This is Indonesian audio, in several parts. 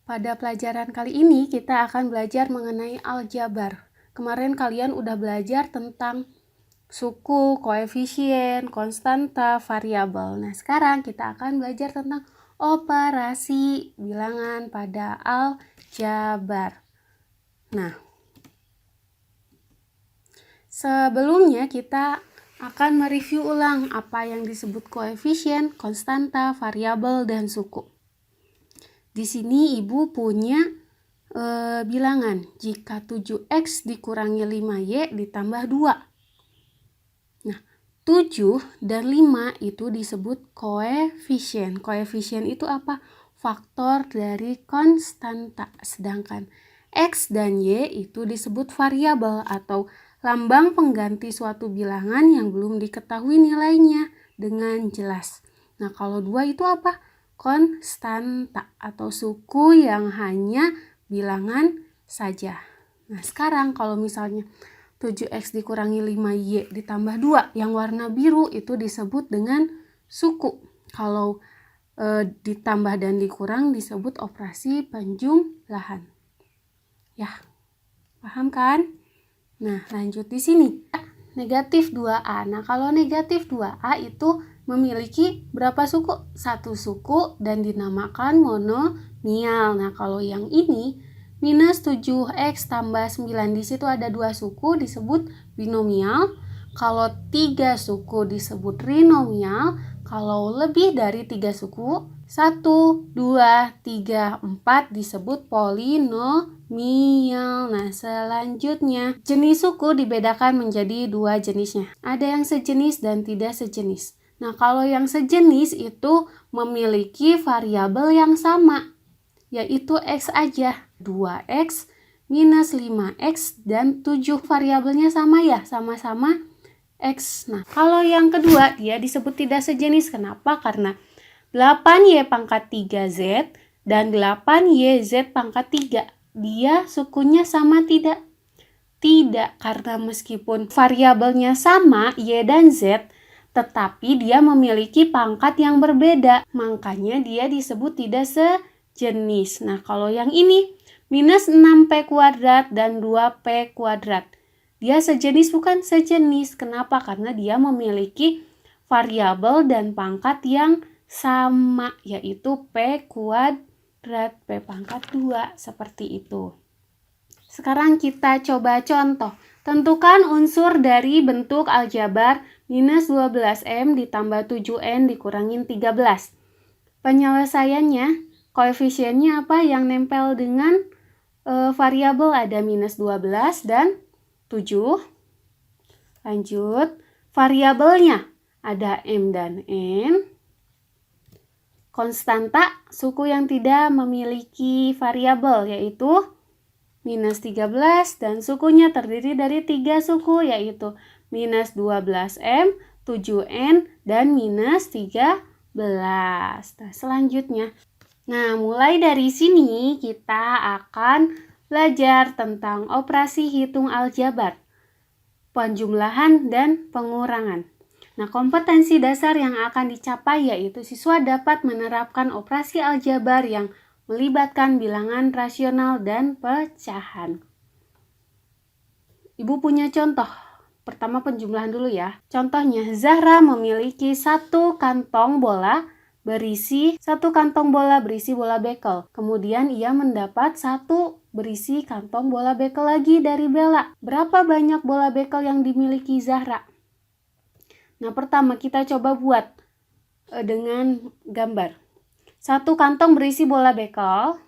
Pada pelajaran kali ini kita akan belajar mengenai aljabar. Kemarin kalian udah belajar tentang suku, koefisien, konstanta, variabel. Nah, sekarang kita akan belajar tentang operasi bilangan pada aljabar. Nah, sebelumnya kita akan mereview ulang apa yang disebut koefisien, konstanta, variabel, dan suku. Di sini Ibu punya bilangan jika 7x dikurangi 5y ditambah 2. Nah, 7 dan 5 itu disebut koefisien. Koefisien itu apa? Faktor dari konstanta. Sedangkan x dan y itu disebut variabel atau lambang pengganti suatu bilangan yang belum diketahui nilainya dengan jelas. Nah, kalau 2 itu apa? Konstanta atau suku yang hanya bilangan saja. Nah, sekarang kalau misalnya 7x dikurangi 5y ditambah 2 yang warna biru itu disebut dengan suku. Kalau ditambah dan dikurang disebut operasi penjumlahan. Ya, paham kan? Nah, lanjut di sini. Negatif 2a. Nah, kalau negatif 2a itu memiliki berapa suku? Satu suku dan dinamakan monomial. Nah, kalau yang ini minus 7x tambah 9, di situ ada 2 suku disebut binomial. Kalau 3 suku disebut trinomial. Kalau lebih dari 3 suku, 1, 2, 3, 4 disebut polinomial. Nah, selanjutnya jenis suku dibedakan menjadi 2 jenisnya. Ada yang sejenis dan tidak sejenis. Nah, kalau yang sejenis itu memiliki variabel yang sama, yaitu x aja. 2x minus 5x dan 7 variabelnya sama ya, sama-sama x. Nah, kalau yang kedua dia disebut tidak sejenis. Kenapa? Karena 8y pangkat 3z dan 8yz pangkat 3. Dia sukunya sama tidak? Tidak, karena meskipun variabelnya sama y dan z, tetapi dia memiliki pangkat yang berbeda. Makanya dia disebut tidak sejenis. Nah, kalau yang ini minus 6p kuadrat dan 2p kuadrat. Dia sejenis bukan? Sejenis. Kenapa? Karena dia memiliki variabel dan pangkat yang sama, yaitu p kuadrat, p pangkat 2, seperti itu. Sekarang kita coba contoh. Tentukan unsur dari bentuk aljabar minus 12m ditambah 7n dikurangin 13. Penyelesaiannya, koefisiennya apa yang nempel dengan variabel? Ada minus 12 dan 7. Lanjut, variabelnya ada m dan n. Konstanta, suku yang tidak memiliki variabel, yaitu minus 13, dan sukunya terdiri dari 3 suku, yaitu minus 12m, 7n, dan minus 13. Nah, selanjutnya. Nah, mulai dari sini kita akan belajar tentang operasi hitung aljabar, penjumlahan, dan pengurangan. Nah, kompetensi dasar yang akan dicapai yaitu siswa dapat menerapkan operasi aljabar yang melibatkan bilangan rasional dan pecahan. Ibu punya contoh. Pertama penjumlahan dulu ya. Contohnya, Zahra memiliki satu kantong bola berisi bola bekel. Kemudian ia mendapat satu berisi kantong bola bekel lagi dari Bella. Berapa banyak bola bekel yang dimiliki Zahra? Nah, pertama kita coba buat dengan gambar. Satu kantong berisi bola bekel,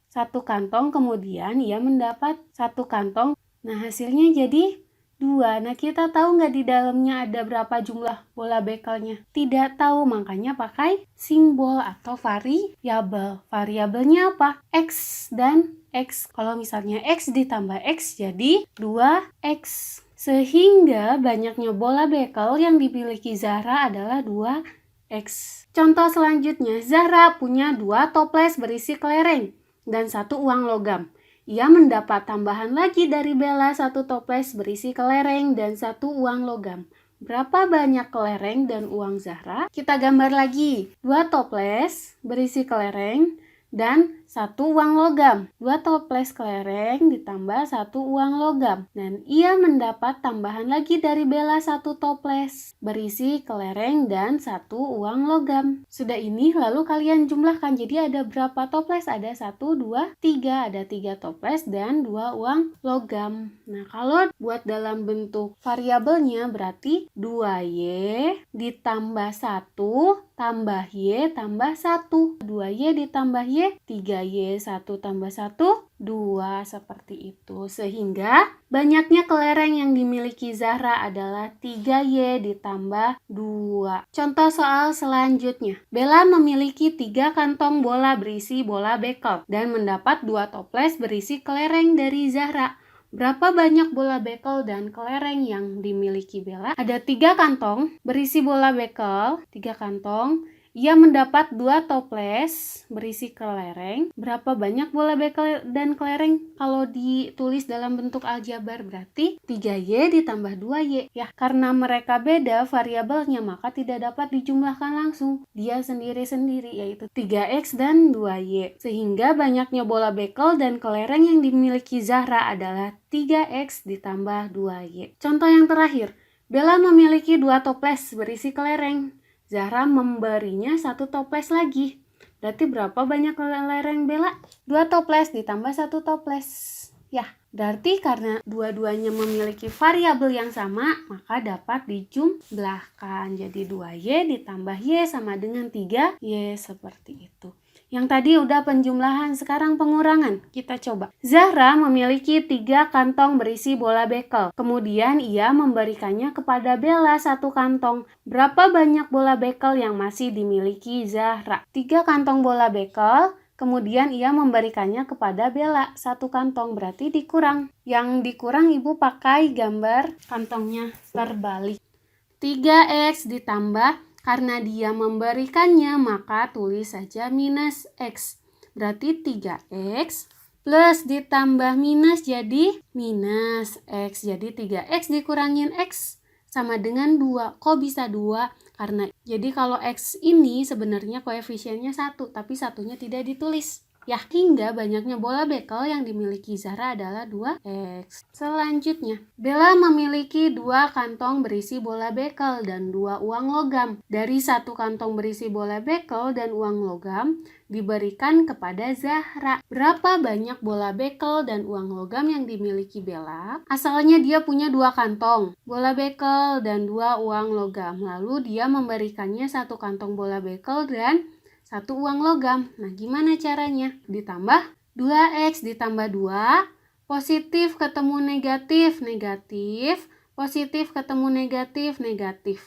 satu kantong, kemudian ia mendapat satu kantong. Nah, hasilnya jadi 2. Nah, kita tahu nggak di dalamnya ada berapa jumlah bola bekelnya? Tidak tahu, makanya pakai simbol atau variabel. Variabelnya apa? X dan X. Kalau misalnya X ditambah X jadi 2X. Sehingga banyaknya bola bekel yang dimiliki Zahra adalah 2X. Contoh selanjutnya, Zahra punya 2 toples berisi kelereng dan 1 uang logam. Ia mendapat tambahan lagi dari Bella 1 toples berisi kelereng dan 1 uang logam. Berapa banyak kelereng dan uang Zahra? Kita gambar lagi. 2 toples berisi kelereng dan 1 uang logam. 2 toples kelereng ditambah 1 uang logam. Dan ia mendapat tambahan lagi dari Bella 1 toples berisi kelereng dan 1 uang logam. Sudah ini lalu kalian jumlahkan. Jadi ada berapa toples? Ada 1, 2, 3. Ada 3 toples dan 2 uang logam. Nah, kalau buat dalam bentuk variabelnya berarti 2Y ditambah 1 tambah Y tambah 1. 2Y ditambah Y, 3Y, 1 tambah 1, 2. Seperti itu. Sehingga banyaknya kelereng yang dimiliki Zahra adalah 3Y ditambah 2. Contoh soal selanjutnya. Bella memiliki 3 kantong bola berisi bola bekel dan mendapat 2 toples berisi kelereng dari Zahra. Berapa banyak bola bekel dan kelereng yang dimiliki Bella? Ada 3 kantong berisi bola bekel, 3 kantong. Ia mendapat 2 toples berisi kelereng. Berapa banyak bola bekel dan kelereng? Kalau ditulis dalam bentuk aljabar berarti 3Y ditambah 2Y. Ya, karena mereka beda variabelnya maka tidak dapat dijumlahkan langsung. Dia sendiri-sendiri yaitu 3X dan 2Y. Sehingga banyaknya bola bekel dan kelereng yang dimiliki Zahra adalah 3X ditambah 2Y. Contoh yang terakhir, Bella memiliki 2 toples berisi kelereng. Zahra memberinya 1 toples lagi. Berarti berapa banyak kelereng Bella? 2 toples ditambah 1 toples. Ya, berarti karena dua-duanya memiliki variabel yang sama, maka dapat dijumlahkan. Jadi 2Y ditambah Y sama dengan 3Y, seperti itu. Yang tadi udah penjumlahan, sekarang pengurangan. Kita coba. Zahra memiliki 3 kantong berisi bola bekel. Kemudian ia memberikannya kepada Bella 1 kantong. Berapa banyak bola bekel yang masih dimiliki Zahra? 3 kantong bola bekel. Kemudian ia memberikannya kepada Bella 1 kantong, berarti dikurang. Yang dikurang ibu pakai gambar kantongnya terbalik. 3X ditambah, karena dia memberikannya maka tulis saja minus X. Berarti 3X plus ditambah minus jadi minus X. Jadi 3X dikurangin X sama dengan 2. Kok bisa 2? Karena jadi kalau X ini sebenarnya koefisiennya 1, tapi satunya tidak ditulis. Ya, hingga banyaknya bola bekel yang dimiliki Zahra adalah 2X. Selanjutnya, Bella memiliki 2 kantong berisi bola bekel dan 2 uang logam. Dari 1 kantong berisi bola bekel dan uang logam diberikan kepada Zahra. Berapa banyak bola bekel dan uang logam yang dimiliki Bella? Asalnya dia punya 2 kantong bola bekel dan 2 uang logam. Lalu dia memberikannya 1 kantong bola bekel dan 1 uang logam. Nah, gimana caranya? Ditambah 2X ditambah 2, positif ketemu negatif, negatif, positif ketemu negatif, negatif.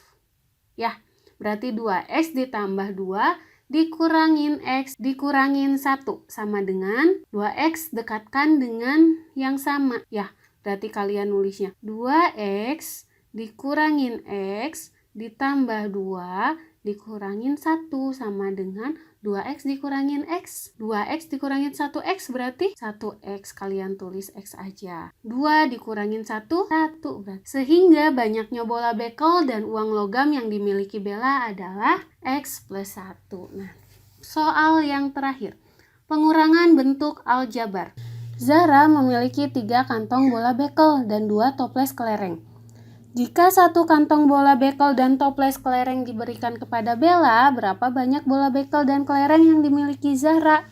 Ya, berarti 2X ditambah 2 dikurangin X dikurangin 1 sama dengan 2X dekatkan dengan yang sama. Ya, berarti kalian nulisnya 2X dikurangin X ditambah 2 dikurangin 1 sama dengan 2X dikurangin X. 2X dikurangin 1X berarti 1X. Kalian tulis X aja. 2 dikurangin 1, 1 berarti. Sehingga banyaknya bola bekel dan uang logam yang dimiliki Bella adalah X plus 1. Nah, soal yang terakhir. Pengurangan bentuk aljabar. Zahra memiliki 3 kantong bola bekel dan 2 toples kelereng. Jika 1 kantong bola bekel dan toples kelereng diberikan kepada Bella, berapa banyak bola bekel dan kelereng yang dimiliki Zahra?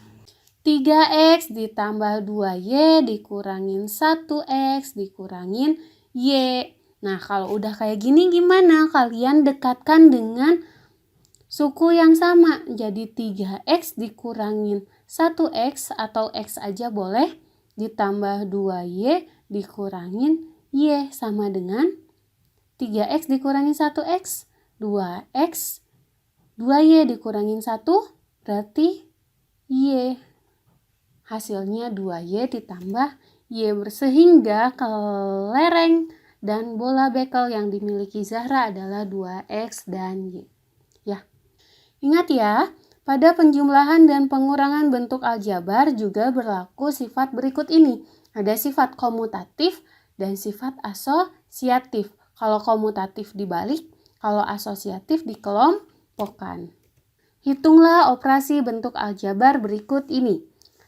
3X ditambah 2Y dikurangin 1X dikurangin Y. Nah, kalau udah kayak gini gimana? Kalian dekatkan dengan suku yang sama. Jadi 3X dikurangin 1X atau X aja boleh, ditambah 2Y dikurangin Y sama dengan 3X dikurangin 1X, 2X, 2Y dikurangin 1, berarti Y. Hasilnya 2Y ditambah Y, sehingga kelereng dan bola bekel yang dimiliki Zahra adalah 2X dan Y. Ya, ingat ya, pada penjumlahan dan pengurangan bentuk aljabar juga berlaku sifat berikut ini. Ada sifat komutatif dan sifat asosiatif. Kalau komutatif dibalik, kalau asosiatif dikelompokkan. Hitunglah operasi bentuk aljabar berikut ini.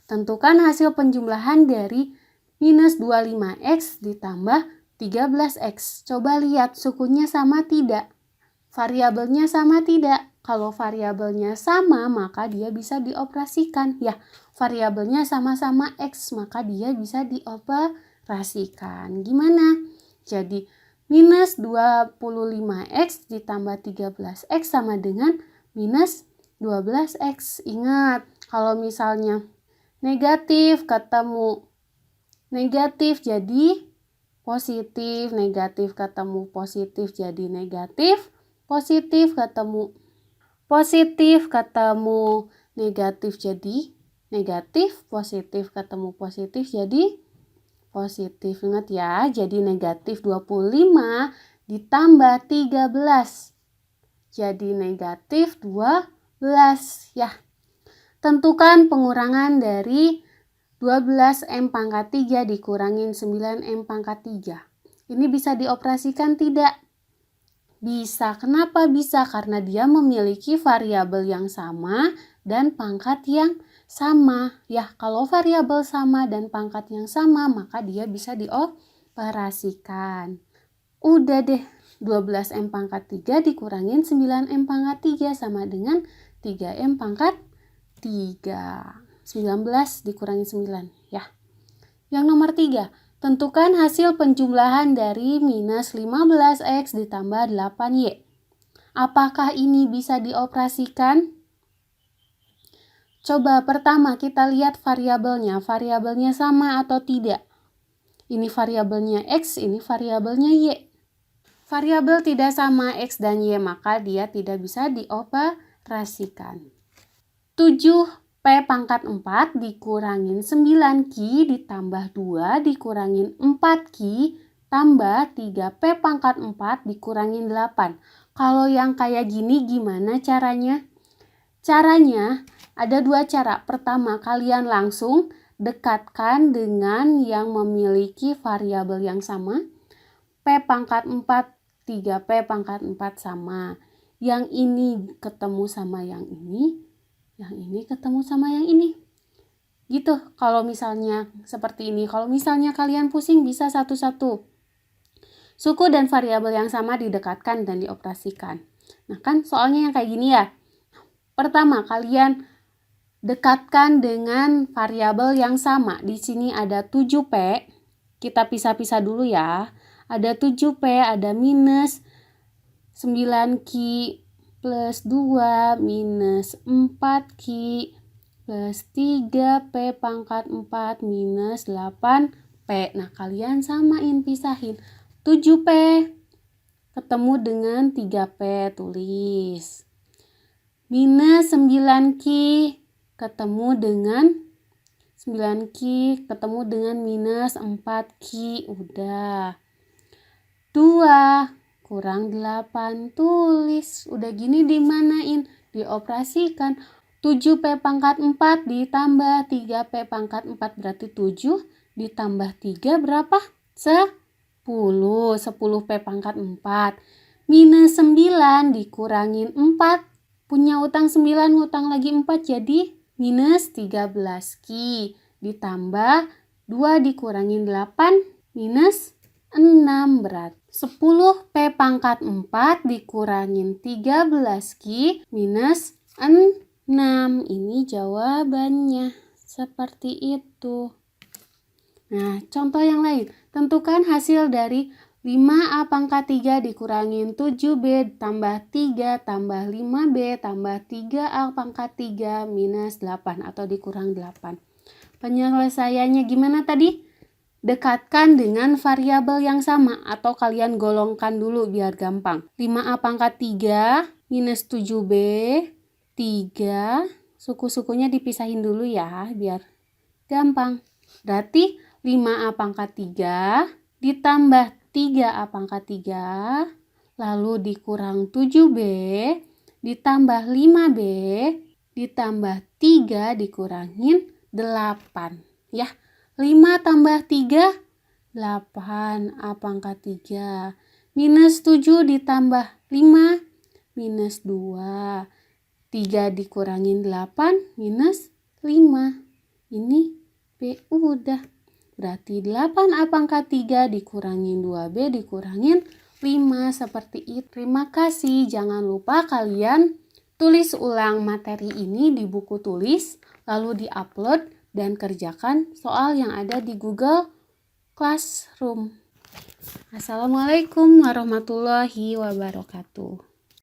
Tentukan hasil penjumlahan dari minus 25x ditambah 13x. Coba lihat sukunya sama tidak? Variabelnya sama tidak? Kalau variabelnya sama, maka dia bisa dioperasikan. Ya, variabelnya sama-sama x, maka dia bisa dioperasikan. Gimana? Jadi, minus 25x ditambah 13x sama dengan minus 12x. Ingat, kalau misalnya negatif ketemu negatif jadi positif, negatif ketemu positif jadi negatif, positif ketemu negatif jadi negatif, positif ketemu positif jadi positif. Ingat ya, jadi negatif 25 ditambah 13 jadi negatif 12 ya. Tentukan pengurangan dari 12M pangkat 3 dikurangin 9M pangkat 3. Ini bisa dioperasikan tidak? Bisa. Kenapa bisa? Karena dia memiliki variabel yang sama dan pangkat yang sama. Ya, kalau variabel sama dan pangkat yang sama, maka dia bisa dioperasikan. Udah deh, 12M pangkat 3 dikurangin 9M pangkat 3 sama dengan 3M pangkat 3. 19 dikurangi 9 ya. Yang nomor 3, tentukan hasil penjumlahan dari minus 15x ditambah 8y. Apakah ini bisa dioperasikan? Coba pertama kita lihat variabelnya. Variabelnya sama atau tidak? Ini variabelnya x, ini variabelnya y. Variabel tidak sama x dan y, maka dia tidak bisa dioperasikan. 7P pangkat 4 dikurangin 9Q ditambah 2 dikurangin 4Q tambah 3P pangkat 4 dikurangin 8. Kalau yang kayak gini gimana caranya? Caranya ada dua cara. Pertama, kalian langsung dekatkan dengan yang memiliki variabel yang sama. P pangkat 4, 3P pangkat 4 sama. Yang ini ketemu sama yang ini ketemu sama yang ini. Gitu, kalau misalnya seperti ini. Kalau misalnya kalian pusing bisa satu-satu. Suku dan variabel yang sama didekatkan dan dioperasikan. Nah kan soalnya yang kayak gini ya. Pertama, kalian dekatkan dengan variabel yang sama. Di sini ada 7P. Kita pisah-pisah dulu ya. Ada 7P, ada minus 9Q plus 2 minus 4Q plus 3P pangkat 4 minus 8P. Nah, kalian samain, pisahin. 7P ketemu dengan 3P, tulis. Minus 9Q ketemu dengan 9Q ketemu dengan minus 4Q. Udah. 2 kurang 8, tulis. Udah gini dimanain? Dioperasikan. 7P pangkat 4 ditambah 3P pangkat 4 berarti 7 ditambah 3 berapa? 10. 10P pangkat 4 minus 9 dikurangin 4. Punya utang 9, utang lagi 4 jadi minus 13Q ditambah 2 dikurangin 8 minus 6 berat. 10P pangkat 4 dikurangin 13Q minus 6. Ini jawabannya. Seperti itu. Nah, contoh yang lain. Tentukan hasil dari 5A pangkat 3 dikurangin 7B tambah 3 tambah 5B tambah 3A pangkat 3 minus 8 atau dikurang 8. Penyelesaiannya gimana tadi? Dekatkan dengan variabel yang sama atau kalian golongkan dulu biar gampang. 5A pangkat 3 minus 7B, 3, suku-sukunya dipisahin dulu ya biar gampang. Berarti 5A pangkat 3 ditambah 3A pangkat 3, lalu dikurang 7B, ditambah 5B, ditambah 3 dikurangin 8. Ya. 5 tambah 3, 8A pangkat 3. Minus 7 ditambah 5, minus 2. 3 dikurangin 8, minus 5. Ini B udah. Berarti 8A pangkat 3 dikurangin 2B dikurangin 5 seperti itu. Terima kasih. Jangan lupa kalian tulis ulang materi ini di buku tulis, lalu di-upload dan kerjakan soal yang ada di Google Classroom. Assalamualaikum warahmatullahi wabarakatuh.